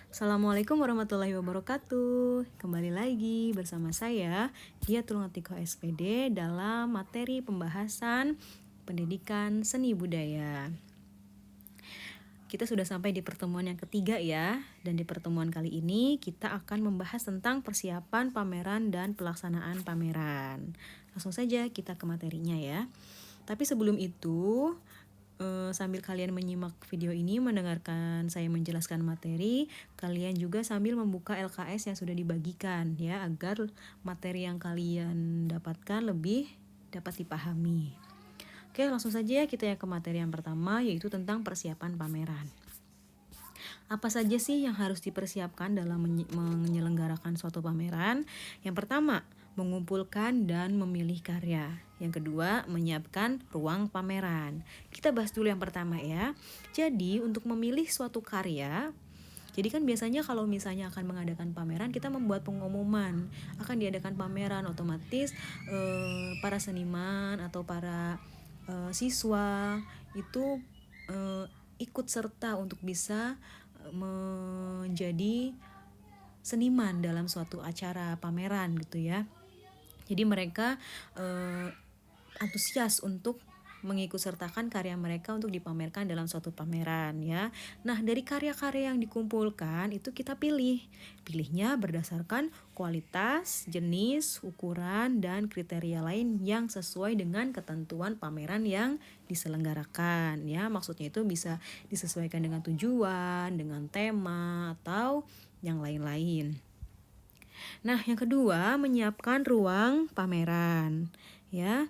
Assalamualaikum warahmatullahi wabarakatuh. Kembali lagi bersama saya, Diatul Ngatiko SPD dalam materi pembahasan pendidikan seni budaya. Kita sudah sampai di pertemuan yang ketiga ya, dan di pertemuan kali ini kita akan membahas tentang persiapan pameran dan pelaksanaan pameran. Langsung saja kita ke materinya ya. Tapi sebelum itu, sambil kalian menyimak video ini, mendengarkan saya menjelaskan materi, kalian juga sambil membuka LKS yang sudah dibagikan ya, agar materi yang kalian dapatkan lebih dapat dipahami. Oke, langsung saja kita ke materi yang pertama, yaitu tentang persiapan pameran. Apa saja sih yang harus dipersiapkan dalam menyelenggarakan suatu pameran? Yang pertama, mengumpulkan dan memilih karya. Yang kedua, menyiapkan ruang pameran. Kita bahas dulu yang pertama ya. Jadi, untuk memilih suatu karya, jadi kan biasanya kalau misalnya akan mengadakan pameran, kita membuat pengumuman akan diadakan pameran, otomatis para seniman atau para siswa itu ikut serta untuk bisa menjadi seniman dalam suatu acara pameran gitu ya. Jadi mereka antusias untuk mengikut sertakan karya mereka untuk dipamerkan dalam suatu pameran ya. Nah, dari karya-karya yang dikumpulkan itu kita pilihnya berdasarkan kualitas, jenis, ukuran, dan kriteria lain yang sesuai dengan ketentuan pameran yang diselenggarakan ya. Maksudnya itu bisa disesuaikan dengan tujuan, dengan tema, atau yang lain-lain. Nah, yang kedua, menyiapkan ruang pameran ya.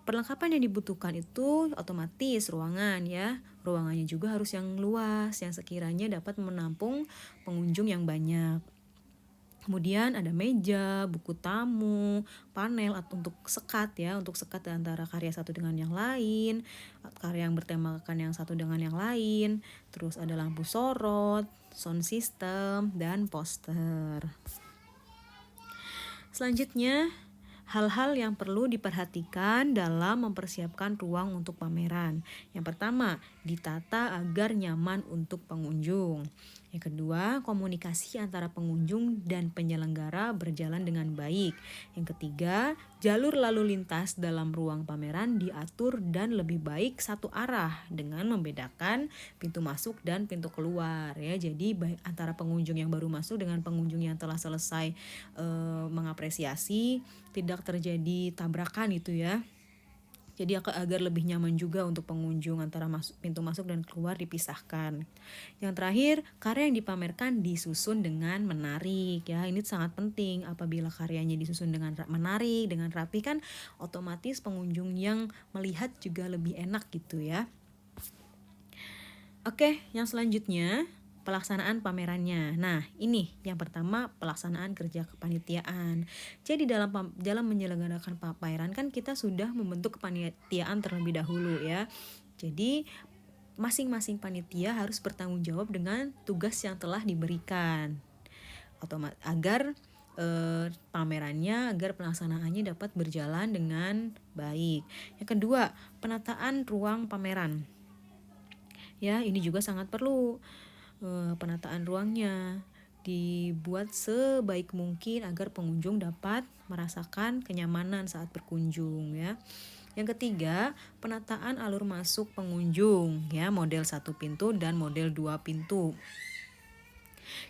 Perlengkapan yang dibutuhkan itu otomatis ruangan ya. Ruangannya juga harus yang luas, yang sekiranya dapat menampung pengunjung yang banyak. Kemudian ada meja, buku tamu, panel untuk sekat ya, untuk sekat antara karya satu dengan yang lain, karya yang bertemakan yang satu dengan yang lain. Terus ada lampu sorot, sound system, dan poster. Selanjutnya, hal-hal yang perlu diperhatikan dalam mempersiapkan ruang untuk pameran. Yang pertama, ditata agar nyaman untuk pengunjung. Yang kedua, komunikasi antara pengunjung dan penyelenggara berjalan dengan baik. Yang ketiga, jalur lalu lintas dalam ruang pameran diatur dan lebih baik satu arah dengan membedakan pintu masuk dan pintu keluar ya. Jadi baik antara pengunjung yang baru masuk dengan pengunjung yang telah selesai mengapresiasi, tidak terjadi tabrakan gitu ya. Jadi agar lebih nyaman juga untuk pengunjung, antara pintu masuk dan keluar dipisahkan. Yang terakhir, karya yang dipamerkan disusun dengan menarik ya. Ini sangat penting. Apabila karyanya disusun dengan menarik, dengan rapi, kan otomatis pengunjung yang melihat juga lebih enak gitu ya. Oke, yang selanjutnya pelaksanaan pamerannya. Nah, ini yang pertama, pelaksanaan kerja kepanitiaan. Jadi dalam menyelenggarakan pameran kan kita sudah membentuk kepanitiaan terlebih dahulu ya. Jadi masing-masing panitia harus bertanggung jawab dengan tugas yang telah diberikan. Agar pamerannya, agar pelaksanaannya dapat berjalan dengan baik. Yang kedua, penataan ruang pameran. Ya, ini juga sangat perlu. Penataan ruangnya dibuat sebaik mungkin agar pengunjung dapat merasakan kenyamanan saat berkunjung ya. Yang ketiga, penataan alur masuk pengunjung ya, model 1 pintu dan model 2 pintu.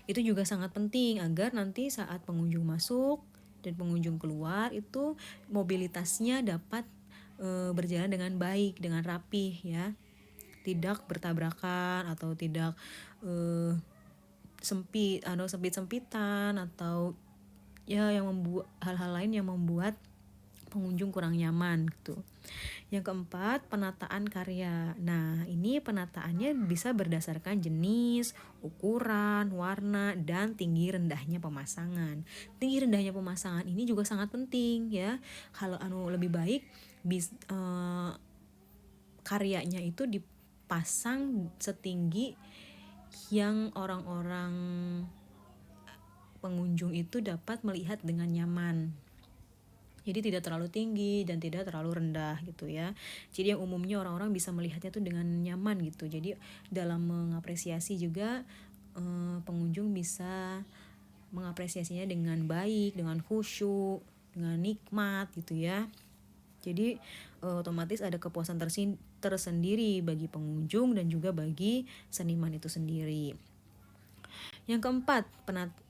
Itu juga sangat penting agar nanti saat pengunjung masuk dan pengunjung keluar itu mobilitasnya dapat berjalan dengan baik, dengan rapih ya. Tidak bertabrakan atau tidak sempit-sempitan atau ya yang membuat hal-hal lain yang membuat pengunjung kurang nyaman gitu. Yang keempat, penataan karya. Nah, ini penataannya bisa berdasarkan jenis, ukuran, warna, dan tinggi rendahnya pemasangan. Tinggi rendahnya pemasangan ini juga sangat penting ya. Kalau lebih baik karyanya itu dipasang setinggi yang orang-orang pengunjung itu dapat melihat dengan nyaman. Jadi tidak terlalu tinggi dan tidak terlalu rendah gitu ya. Jadi yang umumnya orang-orang bisa melihatnya tuh dengan nyaman gitu. Jadi dalam mengapresiasi juga pengunjung bisa mengapresiasinya dengan baik, dengan khusyuk, dengan nikmat gitu ya. Jadi otomatis ada kepuasan tersendiri bagi pengunjung dan juga bagi seniman itu sendiri. Yang keempat,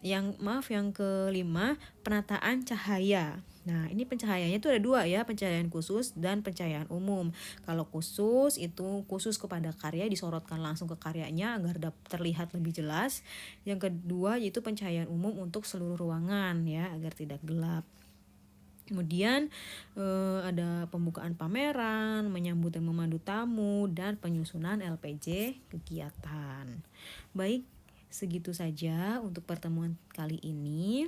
yang kelima, penataan cahaya. Nah, ini pencahayaannya itu ada dua ya, pencahayaan khusus dan pencahayaan umum. Kalau khusus itu khusus kepada karya, disorotkan langsung ke karyanya agar terlihat lebih jelas. Yang kedua yaitu pencahayaan umum untuk seluruh ruangan ya, agar tidak gelap. Kemudian ada pembukaan pameran, menyambut dan memandu tamu, dan penyusunan LPJ kegiatan. Baik, segitu saja untuk pertemuan kali ini.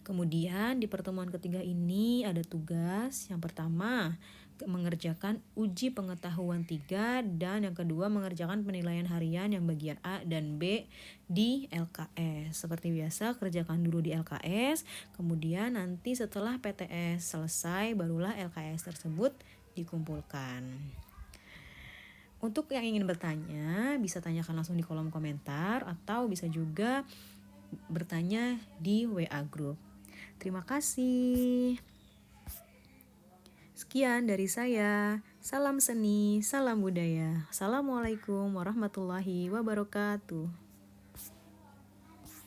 Kemudian di pertemuan ketiga ini ada tugas. Yang pertama, mengerjakan uji pengetahuan 3, dan yang kedua mengerjakan penilaian harian yang bagian A dan B di LKS. Seperti biasa, kerjakan dulu di LKS, kemudian nanti setelah PTS selesai barulah LKS tersebut dikumpulkan. Untuk yang ingin bertanya, bisa tanyakan langsung di kolom komentar atau bisa juga bertanya di WA group. Terima kasih. Sekian dari saya. Salam seni, salam budaya. Assalamualaikum warahmatullahi wabarakatuh.